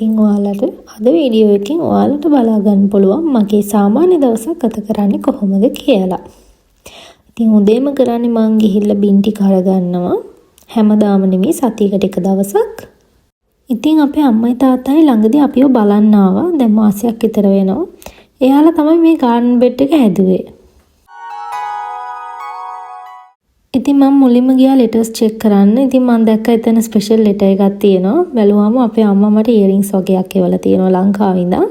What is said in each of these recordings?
ඉතින් ඔයාලට අද වීඩියෝ එකකින් ඔයාලට බලා ගන්න පුළුවන් මගේ සාමාන්‍ය දවසක් ගත කරන්නේ කොහොමද කියලා. ඉතින් උදේම කරන්නේ මං ගිහිල්ලා බින්ටි කරගන්නවා. හැමදාම නෙමෙයි සතියකට එක දවසක්. ඉතින් අපේ අම්මයි තාත්තයි ළඟදී අපිව බලන්න ආවා. දැන් මාසයක් විතර වෙනවා. එයාලා තමයි මේ ගාඩන් බෙඩ් එක හැදුවේ. ඉතින් මම මුලින්ම ගියා ලෙටර්ස් චෙක් කරන්න. ඉතින් මම දැක්කා එතන ස්පෙෂල් ලෙටර් එකක් තියෙනවා. බැලුවාම අපේ අම්මා මට ඉයරින්ග්ස් වගේක් එවලා තියෙනවා ලංකාවේ ඉඳන්.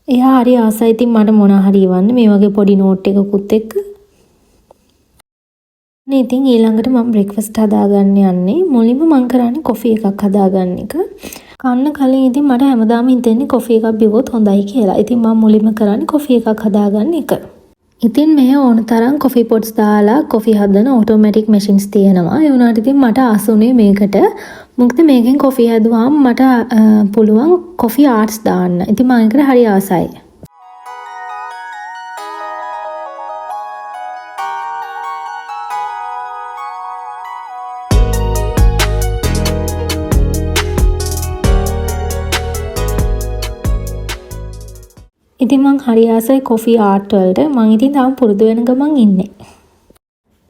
එයා හරි ආසයි. ඉතින් මට මොනා හරි ඉවන්න මේ වගේ පොඩි නෝට් එකකුත් එක්ක. ඉතින් ඊළඟට මම බ්‍රෙක්ෆාස්ට් හදාගන්න යන්නේ. මුලින්ම මම කරන්නේ කොෆි එකක් හදාගන්න එක. කන්න කලින් ඉතින් මට හැමදාම හිතෙන්නේ කොෆි එකක් බිව්වොත් හොඳයි කියලා. ඉතින් මම මුලින්ම කරන්නේ කොෆි එකක් හදාගන්න එක. ඉතින් මේ ඕන තරම් කොෆි පොට්ස් දාලා කොෆි හදන ඔටෝමැටික් මැෂින්ස් තියෙනවා. ඒ වුණාට ඉතින් මට ආසුනේ මේකට. මොකද මේකෙන් කොෆි හදුවාම මට පුළුවන් කොෆි ආර්ට්ස් දාන්න. ඉතින් මම ඒකට හරි ආසයි. ඉතින් මං හරි ආසයි කොෆි ආර්ට් වලට. මං ඉතින් තාම පුරුදු වෙන ගමන් ඉන්නේ.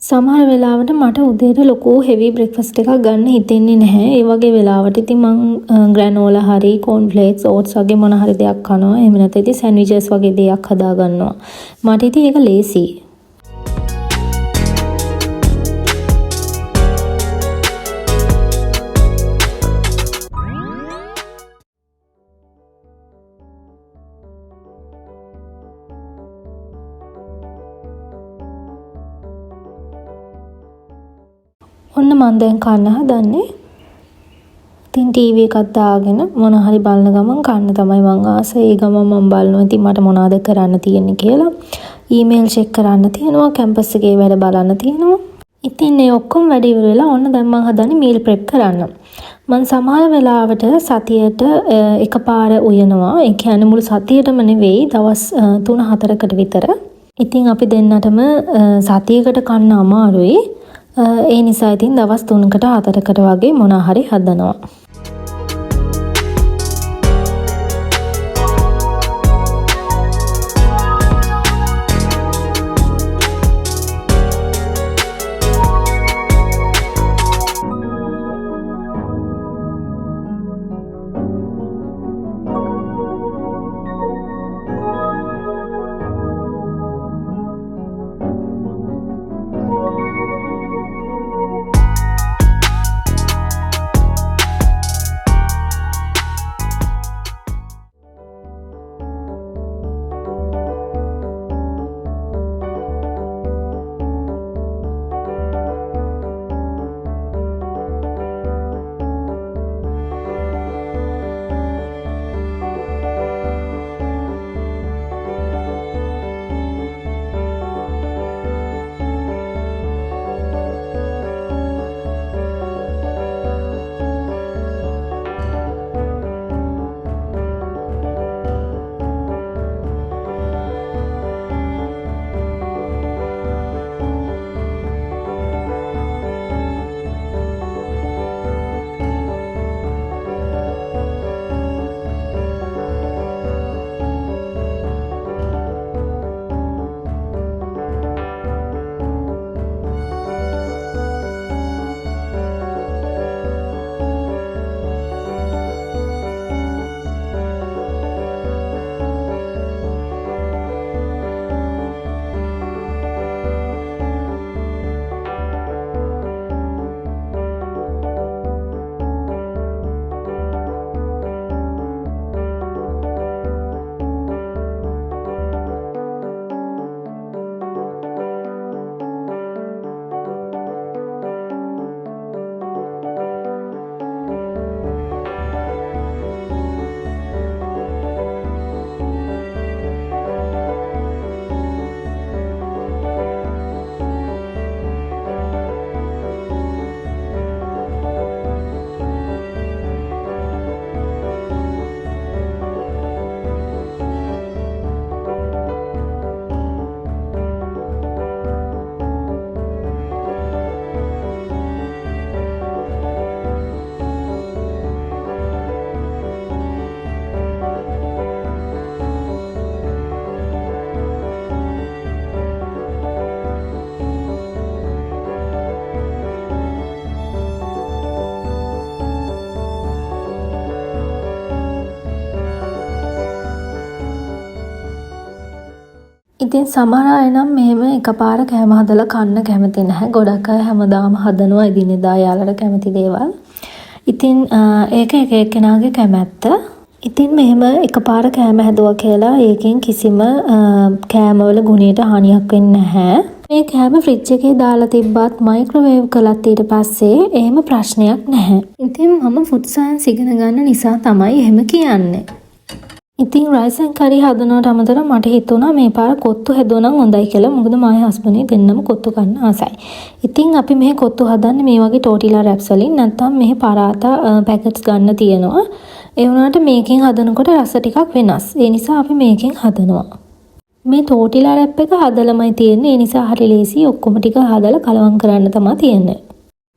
සමහර වෙලාවට මට උදේට ලොකු හෙවි බ්‍රෙක්ෆාස්ට් එකක් ගන්න හිතෙන්නේ නැහැ. ඒ වගේ වෙලාවට ඉතින් මං ග්‍රැනෝලා හරි කෝන් ෆ්ලේක්ස් ඕට්ස් වගේ මොන හරි දෙයක් කනවා. එහෙම නැත්නම් ඉතින් සෑන්ඩ්විචස් වගේ දෙයක් හදා ගන්නවා. මට ඉතින් ඒක ලේසි. ඔන්න මම දැන් කන්න හදන්නේ. ඉතින් ටීවී එකක් දාගෙන මොන හරි බලන ගමන් කන්න තමයි මං ආසයි. ඒ ගමන් මම බලනවා ඉතින් මට මොනවද කරන්න තියෙන්නේ කියලා. ඊමේල් චෙක් කරන්න තියෙනවා, කැම්පස් එකේ වැඩ බලන්න තියෙනවා. ඉතින් මේ ඔක්කොම වැඩ ඉවර වෙලා ඔන්න දැන් මං හදන්නේ මීල් ප්‍රෙප් කරන්න. මං සමහර වෙලාවට සතියට එකපාර උයනවා. ඒ කියන්නේ මුළු සතියටම නෙවෙයි දවස් 3-4කට විතර. ඉතින් අපි දෙන්නටම සතියකට කන්න අමාරුයි. ඒ නිසා ඉතින් දවස් 3කට 4කට වගේ මොනා හරි හදනවා. ඉතින් සමහර අය නම් මෙහෙම එකපාර කෑම හදලා කන්න කැමති නැහැ. ගොඩක් අය හැමදාම හදනවා එදිනෙදා යාළුවට කැමති දේවල්. ඉතින් ඒක එක එක්කෙනාගේ කැමැත්ත. ඉතින් මෙහෙම එකපාර කෑම හැදුවා කියලා ඒකෙන් කිසිම කෑමවල ගුණයට හානියක් වෙන්නේ නැහැ. මේ කෑම ෆ්‍රිජ් එකේ දාලා තිබ්බත් මයික්‍රෝවේව් කළත් ඊට පස්සේ එහෙම ප්‍රශ්නයක් නැහැ. ඉතින් මම ෆුඩ් සයන්ස් ඉගෙන ගන්න නිසා තමයි එහෙම කියන්නේ. ඉතින් රයිස් ඇන් කරි හදනවට අමතරව මට හිතුණා මේ පාර කොත්තු හැදුවනම් හොඳයි කියලා. මොකද මගේ හස්බන්ඩ් දෙන්නම කොත්තු කන්න ආසයි. ඉතින් අපි මෙහි කොත්තු හදන්නේ මේ වගේ ටෝටිලා රැප්ස් වලින්. නැත්නම් මෙහි පරාතා පැකට්ස් ගන්න තියෙනවා. ඒ වුණාට මේකෙන් හදනකොට රස ටිකක් වෙනස්. ඒ නිසා අපි මේකෙන් හදනවා. මේ ටෝටිලා රැප් එක හදලමයි තියෙන්නේ. ඒ නිසා හරි ලේසි. ඔක්කොම ටික හදලා කලවම් කරන්න තමයි තියෙන්නේ.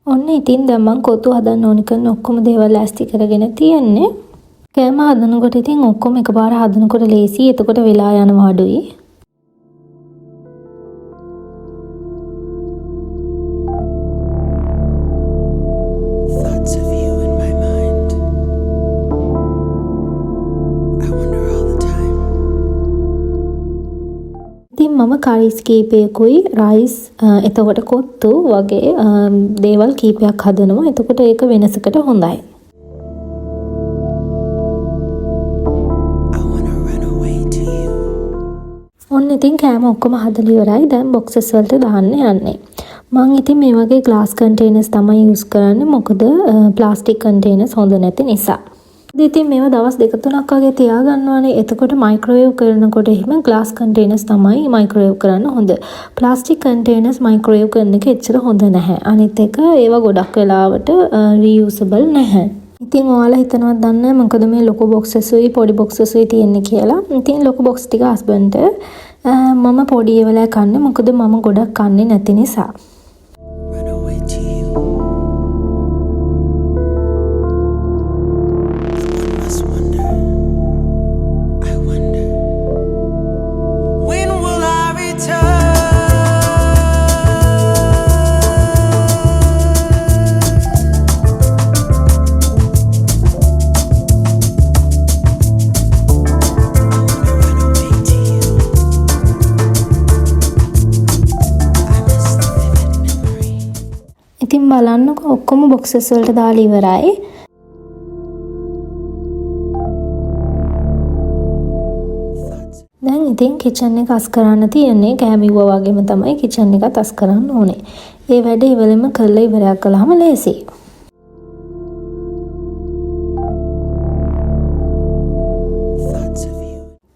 ඔන්න ඉතින් දැන් මම කොත්තු හදන්න ඕනි කරන ඔක්කොම දේවල් ලෑස්ති කරගෙන තියෙන්නේ. කෑම හදනකොට ඉතින් ඔක්කොම එකපාර හදනකොට ලේසි. එතකොට වෙලා යනවා අඩුයි. ඉතින් මම කරිස් කීපයකුයි රයිස් එතකොට කොත්තු වගේ දේවල් කීපයක් හදනවා. එතකොට ඒක වෙනසකට හොඳයි. ඔන්න ඉතින් කෑම ඔක්කොම හදලා ඉවරයි. දැන් බොක්සස් වලට දාන්න යන්නේ. මම ඉතින් මේ වගේ ග්ලාස් කන්ටේනර්ස් තමයි යූස් කරන්නේ. මොකද ප්ලාස්ටික් කන්ටේනර්ස් හොඳ නැති නිසා. ඉතින් මේවා දවස් 2-3ක් වගේ තියාගන්නවානේ. එතකොට මයික්‍රෝවේව් කරනකොට එහෙම ග්ලාස් කන්ටේනර්ස් තමයි මයික්‍රෝවේව් කරන්න හොඳ. ප්ලාස්ටික් කන්ටේනර්ස් මයික්‍රෝවේව් කරන එක එච්චර හොඳ නැහැ. අනිත් එක ඒවා ගොඩක් වෙලාවට රියුසබල් නැහැ. ඉතින් ඔයාලා හිතනවත් දන්නේ මොකද මේ ලොකු බොක්සස් උයි පොඩි බොක්සස් උයි තියෙන්නේ කියලා. ඉතින් ලොකු බොක්ස් ටික හස්බන්ඩ්ට මම පොඩි ඒවලා කන්නේ මොකද මම ගොඩක් කන්නේ නැති නිසා. ඉතින් බලන්නකො ඔක්කොම බොක්සස් වලට දාලා ඉවරයි. දැන් ඉතින් කිචන් එක අස් කරන්න තියෙන්නේ. කෑම ඉවුවා වගේම තමයි කිචන් එකත් අස් කරන්න ඕනේ. ඒ වැඩේ ඉවලෙම කරලා ඉවරයක් කළාම ලේසියි.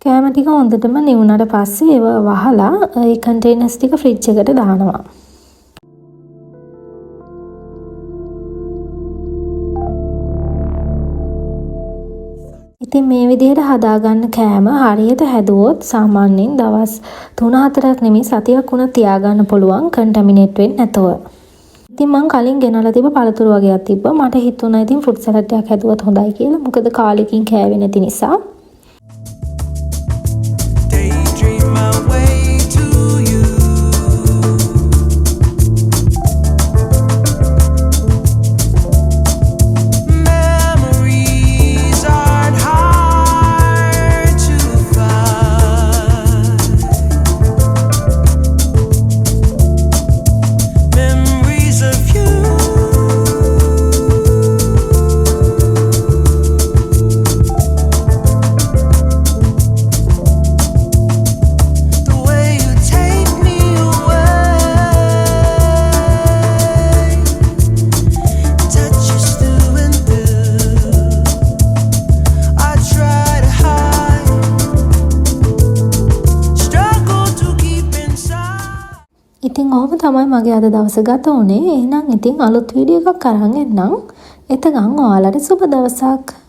කෑම ටික හොඳටම නිවුණාට පස්සේ ඒව වහලා ඒ කන්ටේනර්ස් ටික ෆ්‍රිජ් එකට දානවා. ඉතින් මේ විදිහට හදාගන්න කෑම හරියට හැදුවොත් සාමාන්‍යයෙන් දවස් 3-4ක් නෙමෙයි සතියක් වුණා තියාගන්න පුළුවන් කන්ටැමිනේට් වෙන්නේ නැතුව. ඉතින් මං කලින් ගෙනලා තිබ්බ පළතුරු වගේක් තිබ්බා. මට හිතුණා ඉතින් ෆෘට් සලාඩ් එකක් හැදුවත් හොඳයි කියලා. මොකද කාලෙකින් කෑවේ නැති නිසා. ඉතින් ඔහොම තමයි මගේ අද දවස ගත වුණේ. එහෙනම් ඉතින් අලුත් වීඩියෝ එකක් අරන් එන්නම්. එතකන් ඔයාලට සුබ දවසක්.